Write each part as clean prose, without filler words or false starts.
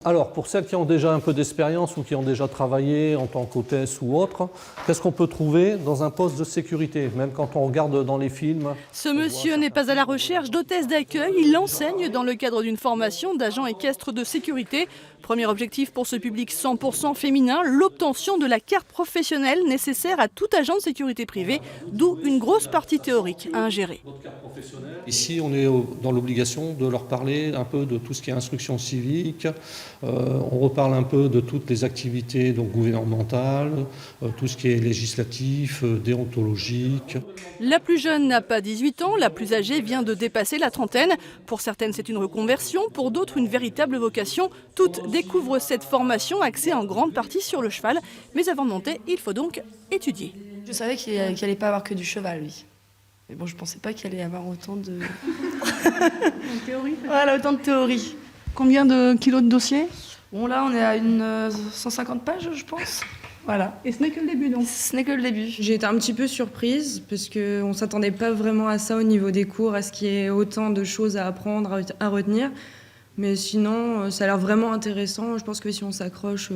Alors, pour celles qui ont déjà un peu d'expérience ou qui ont déjà travaillé en tant qu'hôtesse ou autre, qu'est-ce qu'on peut trouver dans un poste de sécurité, même quand on regarde dans les films? Ce monsieur n'est pas à la recherche d'hôtesse d'accueil, il enseigne dans le cadre d'une formation d'agent équestre de sécurité. Premier objectif pour ce public 100% féminin, l'obtention de la carte professionnelle nécessaire à tout agent de sécurité privée, d'où une grosse partie théorique à ingérer. Ici, on est dans l'obligation de leur parler un peu de tout ce qui est instruction civique. On reparle un peu de toutes les activités donc, gouvernementales, tout ce qui est législatif, déontologique. La plus jeune n'a pas 18 ans, la plus âgée vient de dépasser la trentaine. Pour certaines, c'est une reconversion, pour d'autres, une véritable vocation. Toutes découvrent cette formation axée en grande partie sur le cheval. Mais avant de monter, il faut donc étudier. Je savais qu'il n'allait pas avoir que du cheval, lui. Mais bon, je pensais pas qu'il allait avoir autant de... théorie. Voilà, autant de théorie. Combien de kilos de dossier? Bon, là, on est à une 150 pages, je pense. Voilà. Et ce n'est que le début, donc. Ce n'est que le début. J'ai été un petit peu surprise parce qu'on ne s'attendait pas vraiment à ça au niveau des cours, à ce qu'il y ait autant de choses à apprendre, à retenir. Mais sinon, ça a l'air vraiment intéressant. Je pense que si on s'accroche,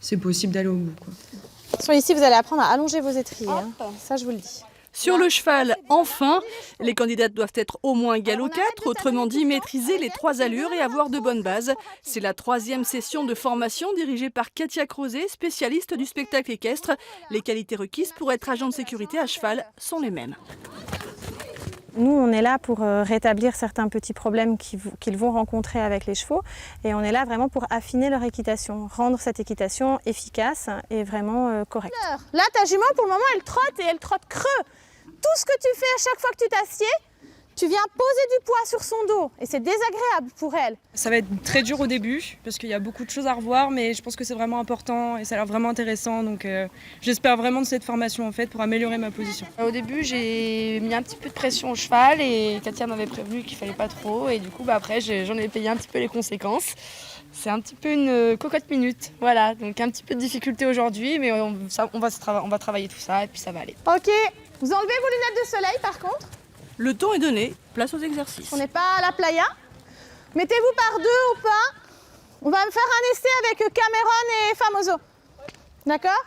c'est possible d'aller au bout, quoi. Ici, vous allez apprendre à allonger vos étriers. Hein. Ça, je vous le dis. Sur le cheval, enfin, les candidates doivent être au moins égales aux 4, autrement dit maîtriser les 3 allures et avoir de bonnes bases. C'est la 3e session de formation dirigée par Katia Crozet, spécialiste du spectacle équestre. Les qualités requises pour être agent de sécurité à cheval sont les mêmes. Nous, on est là pour rétablir certains petits problèmes qu'ils vont rencontrer avec les chevaux. Et on est là vraiment pour affiner leur équitation, rendre cette équitation efficace et vraiment correcte. Là, ta jument, pour le moment, elle trotte et elle trotte creux. Tout ce que tu fais à chaque fois que tu t'assieds, tu viens poser du poids sur son dos et c'est désagréable pour elle. Ça va être très dur au début parce qu'il y a beaucoup de choses à revoir, mais je pense que c'est vraiment important et ça a l'air vraiment intéressant. Donc j'espère vraiment de cette formation en fait pour améliorer ma position. Au début, j'ai mis un petit peu de pression au cheval et Katia m'avait prévenu qu'il fallait pas trop. Et du coup, après, j'en ai payé un petit peu les conséquences. C'est un petit peu une cocotte minute. Voilà, donc un petit peu de difficulté aujourd'hui, mais on va travailler tout ça et puis ça va aller. Ok, vous enlevez vos lunettes de soleil par contre. Le temps est donné, place aux exercices. On n'est pas à la playa. Mettez-vous par deux ou pas. On va me faire un essai avec Cameron et Famoso. D'accord ?